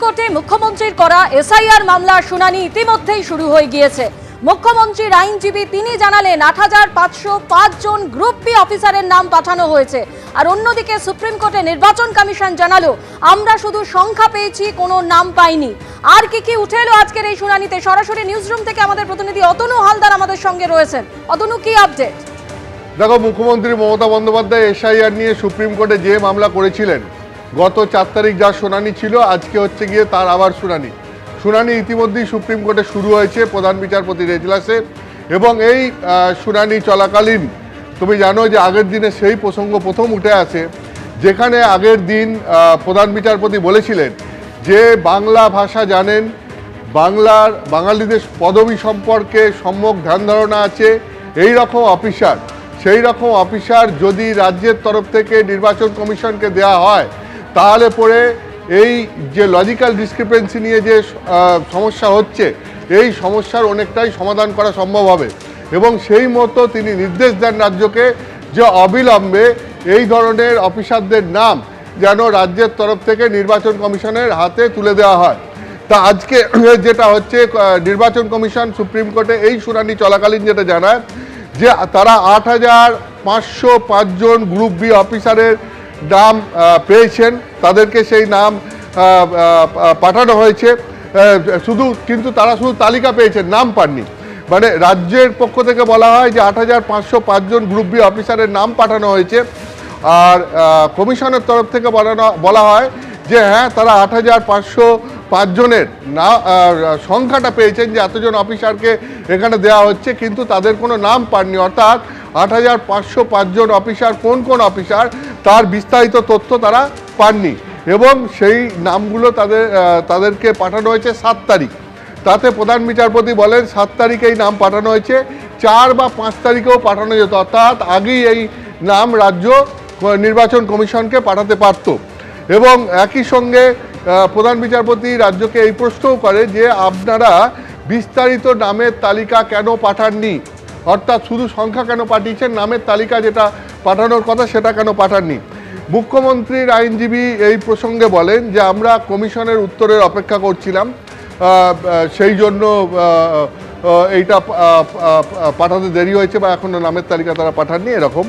কোর্টে মুখ্যমন্ত্রীর করা এসআইআর মামলার শুনানি ইতিমধ্যেই শুরু হয়ে গিয়েছে। মুখ্যমন্ত্রীর আইনজীবী তিনি জানালেন ৮৫০৫ জন গ্রুপ বি অফিসারের নাম পাঠানো হয়েছে। আর অন্যদিকে সুপ্রিম কোর্টে নির্বাচন কমিশন জানালো আমরা শুধু সংখ্যা পেয়েছি, কোনো নাম পাইনি। আর কি উঠে এলো আজকের এই শুনানিতে? সরাসরি নিউজরুম থেকে আমাদের প্রতিনিধি অতনু হালদার আমাদের সঙ্গে রয়েছেন। অতনু, কি আপডেট? দেখো, মুখ্যমন্ত্রী মমতা বন্দ্যোপাধ্যায় এসআইআর নিয়ে সুপ্রিম কোর্টে যে মামলা করেছিলেন, গত ৪ তারিখ যার শুনানি ছিল, আজকে হচ্ছে গিয়ে তার আবার শুনানি ইতিমধ্যেই সুপ্রিম কোর্টে শুরু হয়েছে প্রধান বিচারপতির এজলাসে। এবং এই শুনানি চলাকালীন তুমি জানো যে আগের দিনে সেই প্রসঙ্গ প্রথম উঠে আসে, যেখানে আগের দিন প্রধান বিচারপতি বলেছিলেন যে বাংলা ভাষা জানেন, বাঙালিদের পদবি সম্পর্কে সম্যক ধ্যান ধারণা আছে, এই রকম অফিসার, সেই রকম অফিসার যদি রাজ্যের তরফ থেকে নির্বাচন কমিশনকে দেওয়া হয়, তাহলে পরে এই যে লজিক্যাল ডিসক্রিপেন্সি নিয়ে যে সমস্যা হচ্ছে, এই সমস্যার অনেকটাই সমাধান করা সম্ভব হবে। এবং সেই মতো তিনি নির্দেশ দেন রাজ্যকে যে অবিলম্বে এই ধরনের অফিসারদের নাম যেন রাজ্যের তরফ থেকে নির্বাচন কমিশনের হাতে তুলে দেওয়া হয়। তা আজকে যেটা হচ্ছে, নির্বাচন কমিশন সুপ্রিম কোর্টে এই শুনানি চলাকালীন যেটা জানায় যে তারা ৮৫০৫ জন গ্রুপ বি অফিসারের নাম পেয়েছেন, তাদেরকে সেই নাম পাঠানো হয়েছে। কিন্তু তারা শুধু তালিকা পেয়েছেন, নাম পাননি। মানে রাজ্যের পক্ষ থেকে বলা হয় যে ৮৫০৫ জন গ্রুপ বি অফিসারের নাম পাঠানো হয়েছে। আর কমিশনের তরফ থেকে বলা হয় যে হ্যাঁ, তারা ৮৫০৫ জনের সংখ্যাটা পেয়েছেন যে এতজন অফিসারকে এখানে দেওয়া হচ্ছে, কিন্তু তাদের কোনো নাম পাননি। অর্থাৎ ৮৫০৫ জন অফিসার কোন কোন অফিসার তার বিস্তারিত তথ্য তারা পাননি। এবং সেই নামগুলো তাদেরকে পাঠানো হয়েছে ৭ তারিখ। তাতে প্রধান বিচারপতি বলেন ৭ তারিখে এই নাম পাঠানো হয়েছে, ৪ বা ৫ তারিখেও পাঠানো যেত, অর্থাৎ আগেই এই নাম রাজ্য নির্বাচন কমিশনকে পাঠাতে পারত। এবং একই সঙ্গে প্রধান বিচারপতি রাজ্যকে এই প্রশ্নও করে যে আপনারা বিস্তারিত নামের তালিকা কেন পাঠাননি, অর্থাৎ শুধু সংখ্যা কেন পাঠিয়েছেন, নামের তালিকা যেটা পাঠানোর কথা সেটা কেন পাঠাননি। মুখ্যমন্ত্রীর আইনজীবী এই প্রসঙ্গে বলেন যে আমরা কমিশনের উত্তরের অপেক্ষা করছিলাম, সেই জন্য এইটা পাঠাতে দেরি হয়েছে বা এখনও নামের তালিকা তারা পাঠাননি, এরকম।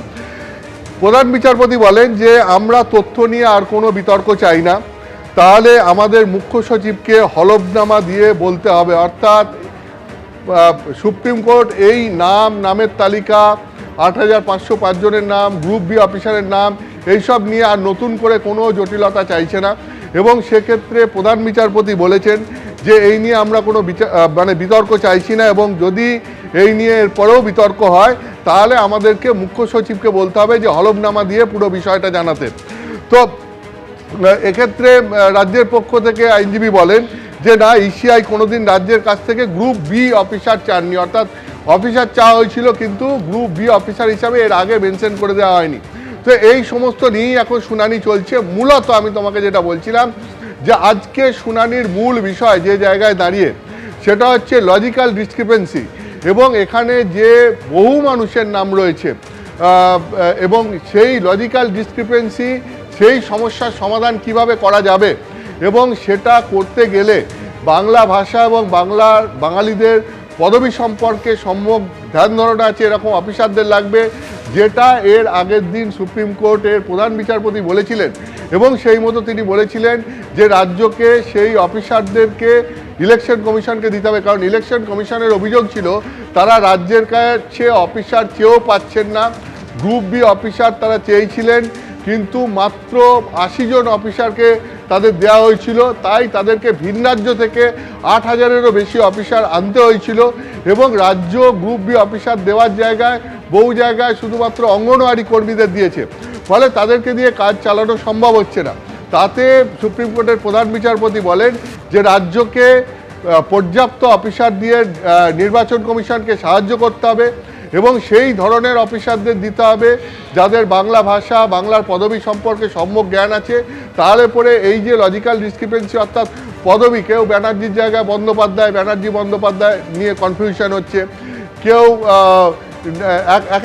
প্রধান বিচারপতি বলেন যে আমরা তথ্য নিয়ে আর কোনো বিতর্ক চাই না, তাহলে আমাদের মুখ্য সচিবকে হলফনামা দিয়ে বলতে হবে। অর্থাৎ সুপ্রিম কোর্ট এই নামের তালিকা, ৮৫০৫ জনের নাম, গ্রুপ বি অফিসারের নাম, এইসব নিয়ে আর নতুন করে কোনো জটিলতা চাইছে না। এবং সেক্ষেত্রে প্রধান বিচারপতি বলেছেন যে এই নিয়ে আমরা কোনো বিতর্ক চাইছি না, এবং যদি এই নিয়ে এরপরেও বিতর্ক হয় তাহলে আমাদেরকে মুখ্য সচিবকে বলতে হবে যে হলফনামা দিয়ে পুরো বিষয়টা জানাতে। তো এক্ষেত্রে রাজ্যের পক্ষ থেকে আইনজীবী বলেন যে না, ইসিআই কোনোদিন রাজ্যের কাছ থেকে গ্রুপ বি অফিসার চাননি, অর্থাৎ অফিসার চাওয়া হয়েছিল কিন্তু গ্রুপ বি অফিসার হিসাবে এর আগে মেনশন করে দেওয়া হয়নি। তো এই সমস্ত নিয়েই এখন শুনানি চলছে। মূলত আমি তোমাকে যেটা বলছিলাম যে আজকে শুনানির মূল বিষয় যে জায়গায় দাঁড়িয়ে, সেটা হচ্ছে লজিক্যাল ডিসক্রিপেন্সি, এবং এখানে যে বহু মানুষের নাম রয়েছে এবং সেই লজিক্যাল ডিসক্রিপেন্সি, সেই সমস্যার সমাধান কিভাবে করা যাবে, এবং সেটা করতে গেলে বাংলা ভাষা এবং বাঙালিদের পদবি সম্পর্কে সম্যক ধ্যান ধারণা আছে এরকম অফিসারদের লাগবে, যেটা এর আগের দিন সুপ্রিম কোর্টের প্রধান বিচারপতি বলেছিলেন। এবং সেই মতো তিনি বলেছিলেন যে রাজ্যকে সেই অফিসারদেরকে ইলেকশন কমিশনকে দিতে হবে, কারণ ইলেকশন কমিশনের অভিযোগ ছিল তারা রাজ্যের কাছে অফিসার চেয়েও পাচ্ছেন না। গ্রুপ বি অফিসার তারা চেয়েছিলেন, কিন্তু মাত্র ৮০ জন অফিসারকে তাদের দেওয়া হয়েছিল, তাই তাদেরকে ভিন রাজ্য থেকে ৮,০০০-এরও বেশি অফিসার আনতে হয়েছিল। এবং রাজ্য গ্রুপ বি অফিসার দেওয়ার জায়গায় বহু জায়গায় শুধুমাত্র অঙ্গনওয়াড়ি কর্মীদের দিয়েছে, ফলে তাদেরকে দিয়ে কাজ চালানো সম্ভব হচ্ছে না। তাতে সুপ্রিম কোর্টের প্রধান বিচারপতি বলেন যে রাজ্যকে পর্যাপ্ত অফিসার দিয়ে নির্বাচন কমিশনকে সাহায্য করতে হবে, এবং সেই ধরনের অফিসারদের দিতে হবে যাদের বাংলা ভাষা, বাংলার পদবি সম্পর্কে সম্যক জ্ঞান আছে। তাহলে পরে এই যে লজিক্যাল ডিসক্রিপেন্সি, অর্থাৎ পদবি, কেউ ব্যানার্জির জায়গায় বন্দ্যোপাধ্যায় নিয়ে কনফিউশন হচ্ছে, কেউ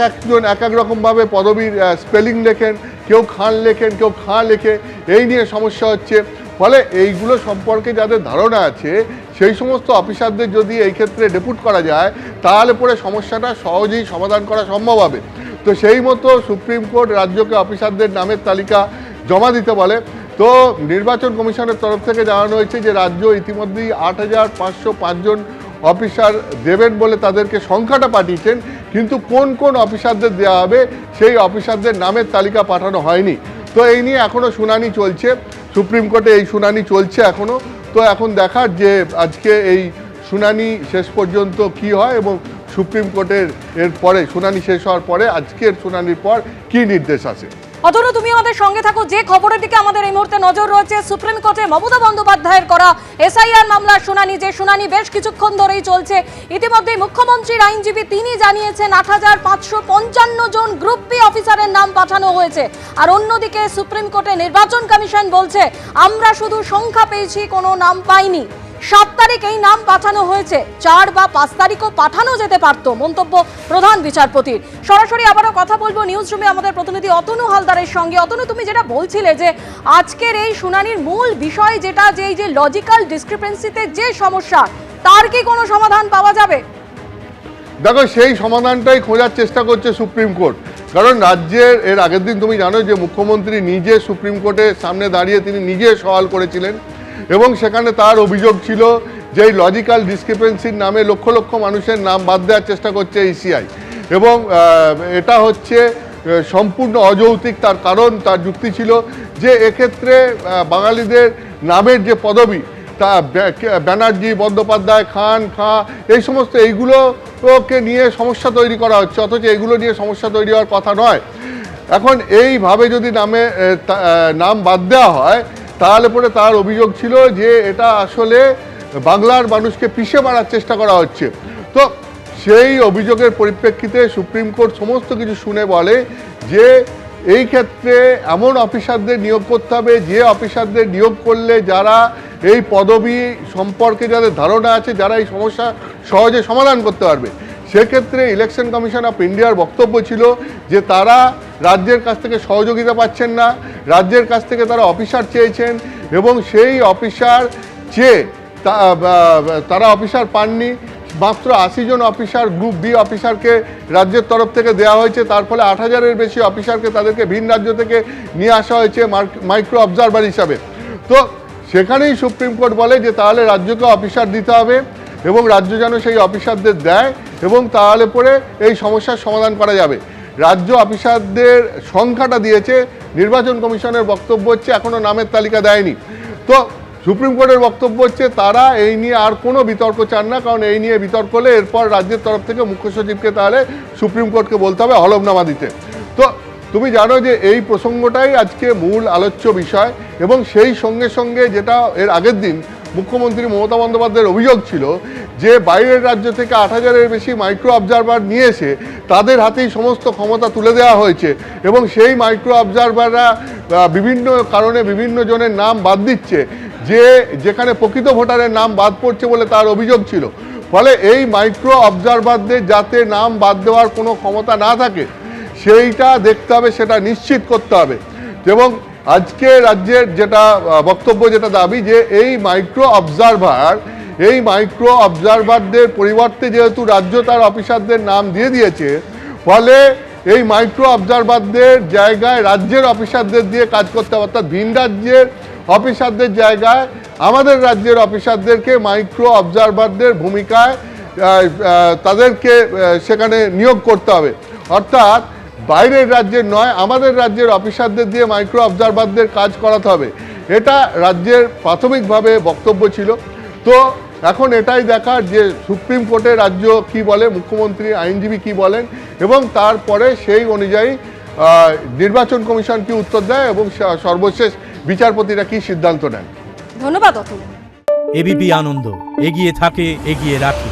একজন এক এক রকমভাবে পদবীর স্পেলিং লেখেন, কেউ খান লেখেন, কেউ খাঁ লেখে, এই নিয়ে সমস্যা হচ্ছে। ফলে এইগুলো সম্পর্কে যাদের ধারণা আছে সেই সমস্ত অফিসারদের যদি এই ক্ষেত্রে ডেপুট করা যায় তাহলে পরে সমস্যাটা সহজেই সমাধান করা সম্ভব হবে। তো সেই মতো সুপ্রিম কোর্ট রাজ্যকে অফিসারদের নামের তালিকা জমা দিতে বলে। তো নির্বাচন কমিশনের তরফ থেকে জানানো হয়েছে যে রাজ্য ইতিমধ্যেই 8,505 জন অফিসার দেবেন বলে তাদেরকে সংখ্যাটা পাঠিয়েছেন, কিন্তু কোন কোন অফিসারদের দেওয়া হবে সেই অফিসারদের নামের তালিকা পাঠানো হয়নি। তো এই নিয়ে এখনও শুনানি চলছে, সুপ্রিম কোর্টে এই শুনানি চলছে এখনও। তো এখন দেখার যে আজকে এই শুনানি শেষ পর্যন্ত কি হয় এবং সুপ্রিম কোর্টের এর পরে শুনানি শেষ হওয়ার পরে আজকের শুনানির পর কি নির্দেশ আসে। অতনু, তুমি আমাদের সঙ্গে থাকো। যে খবরের দিকে আমাদের এই মুহূর্তে নজর রয়েছে, সুপ্রিম কোর্টে মমতা বন্দ্যোপাধ্যায়ের করা এসআইআর মামলার শুনানি, যে শুনানি বেশ কিছুক্ষণ ধরেই চলছে। ইতিমধ্যে মুখ্যমন্ত্রীর আইনজীবী তিনি জানিয়েছেন 8,555 জন গ্রুপ বি অফিসারের নাম পাঠানো হয়েছে। আর অন্যদিকে সুপ্রিম কোর্টে নির্বাচন কমিশন বলছে আমরা শুধু সংখ্যা পেয়েছি, কোনো নাম পাইনি। 7 তারিখ এই নাম পাঠানো হয়েছে, 4 বা 5 তারিখও পাঠানো যেতে পারত, মন্তব্য প্রধান বিচারপতির। সরাসরি আবারও কথা বলবো নিউজ রুমে আমাদের প্রতিনিধি অতনু হালদারের সঙ্গে। অতনু, তুমি যেটা বলছিলে যে আজকের এই শুনানির মূল বিষয় যেটা, যে এই যে লজিক্যাল ডিসক্রিপেন্সিতে যে সমস্যা, তার কি কোনো সমাধান পাওয়া যাবে? দেখো, সেই সমাধানটাই খোঁজার চেষ্টা করছে সুপ্রিম কোর্ট। কারণ রাজ্যের এর আগের দিন তুমি জানো যে মুখ্যমন্ত্রী নিজে সুপ্রিম কোর্টের সামনে দাঁড়িয়ে তিনি নিজে সওয়াল করেছিলেন এবং সেখানে তার অভিযোগ ছিল যে এই লজিক্যাল ডিসক্রিপেন্সির নামে লক্ষ লক্ষ মানুষের নাম বাদ দেওয়ার চেষ্টা করছে ইসিআই এবং এটা হচ্ছে সম্পূর্ণ অযৌক্তিক। তার কারণ, তার যুক্তি ছিল যে এক্ষেত্রে বাঙালিদের নামের যে পদবি, তা ব্যানার্জি, বন্দ্যোপাধ্যায়, খান, খাঁ, এই সমস্ত এইগুলোকে নিয়ে সমস্যা তৈরি করা হচ্ছে, অথচ এইগুলো নিয়ে সমস্যা তৈরি হওয়ার কথা নয়। এখন এইভাবে যদি নাম বাদ দেওয়া হয় তাহলে পরে তার অভিযোগ ছিল যে এটা আসলে বাংলার মানুষকে পিষে মারার চেষ্টা করা হচ্ছে। তো সেই অভিযোগের পরিপ্রেক্ষিতে সুপ্রিম কোর্ট সমস্ত কিছু শুনে বলে যে এই ক্ষেত্রে এমন অফিসারদের নিয়োগ করতে হবে যে অফিসারদের নিয়োগ করলে যারা এই পদবি সম্পর্কে যাদের ধারণা আছে, যারা এই সমস্যা সহজে সমাধান করতে পারবে। সেক্ষেত্রে ইলেকশন কমিশন অফ ইন্ডিয়ার বক্তব্য ছিল যে তারা রাজ্যের কাছ থেকে সহযোগিতা পাচ্ছেন না, রাজ্যের কাছ থেকে তারা অফিসার চেয়েছেন এবং সেই অফিসার চেয়ে তারা অফিসার পাননি। মাত্র 80 জন অফিসার গ্রুপ বি অফিসারকে রাজ্যের তরফ থেকে দেওয়া হয়েছে। তার ফলে 8,000-এর বেশি অফিসারকে তাদেরকে ভিন রাজ্য থেকে নিয়ে আসা হয়েছে মাইক্রো অবজারভার হিসাবে। তো সেখানেই সুপ্রিম কোর্ট বলে যে তাহলে রাজ্যকে অফিসার দিতে হবে এবং রাজ্য যেন সেই অফিসারদের দেয় এবং তাহলে পরে এই সমস্যার সমাধান করা যাবে। রাজ্য অফিসারদের সংখ্যাটা দিয়েছে, নির্বাচন কমিশনের বক্তব্য হচ্ছে এখনও নামের তালিকা দেয়নি। তো সুপ্রিম কোর্টের বক্তব্য হচ্ছে তারা এই নিয়ে আর কোনো বিতর্ক চান না, কারণ এই নিয়ে বিতর্ক হলে এরপর রাজ্যের তরফ থেকে মুখ্য সচিবকে তাহলে সুপ্রিম কোর্টকে বলতে হবে হলফনামা দিতে। তো তুমি জানো যে এই প্রসঙ্গটাই আজকে মূল আলোচ্য বিষয় এবং সেই সঙ্গে সঙ্গে যেটা এর আগের দিন মুখ্যমন্ত্রী মমতা বন্দ্যোপাধ্যায়ের অভিযোগ ছিল যে বাইরের রাজ্য থেকে 8,000-এর বেশি মাইক্রো অবজারভার নিয়ে এসে তাদের হাতেই সমস্ত ক্ষমতা তুলে দেওয়া হয়েছে এবং সেই মাইক্রো অবজারভাররা বিভিন্ন কারণে বিভিন্ন জনের নাম বাদ দিচ্ছে, যেখানে প্রকৃত ভোটারের নাম বাদ পড়ছে বলে তার অভিযোগ ছিল। ফলে এই মাইক্রো অবজারভারদের যাতে নাম বাদ দেওয়ার কোনো ক্ষমতা না থাকে সেইটা দেখতে হবে, সেটা নিশ্চিত করতে হবে। এবং আজকে রাজ্যের যেটা বক্তব্য, যেটা দাবি যে এই মাইক্রো অবজারভারদের পরিবর্তে যেহেতু রাজ্য তার অফিসারদের নাম দিয়ে দিয়েছে, ফলে এই মাইক্রো অবজারভারদের জায়গায় রাজ্যের অফিসারদের দিয়ে কাজ করতে হবে, অর্থাৎ ভিন রাজ্যের অফিসারদের জায়গায় আমাদের রাজ্যের অফিসারদেরকে মাইক্রো অবজারভারদের ভূমিকায় তাদেরকে সেখানে নিয়োগ করতে হবে। অর্থাৎ বাইরের রাজ্যের নয়, আমাদের রাজ্যের অফিসারদের দিয়ে মাইক্রো অবজারভারদের কাজ করাতে হবে। এটা রাজ্যের প্রাথমিকভাবে বক্তব্য ছিল। তো এখন এটাই দেখার যে সুপ্রিম কোর্টে রাজ্য কি বলে, মুখ্যমন্ত্রী আইনজীবী কি বলেন এবং তারপরে সেই অনুযায়ী নির্বাচন কমিশন কি উত্তর দেয় এবং সর্বশেষ বিচারপতিরা কি সিদ্ধান্ত নেন। ধন্যবাদ অতুল। এবিপি আনন্দ, এগিয়ে থাকে, এগিয়ে রাখে।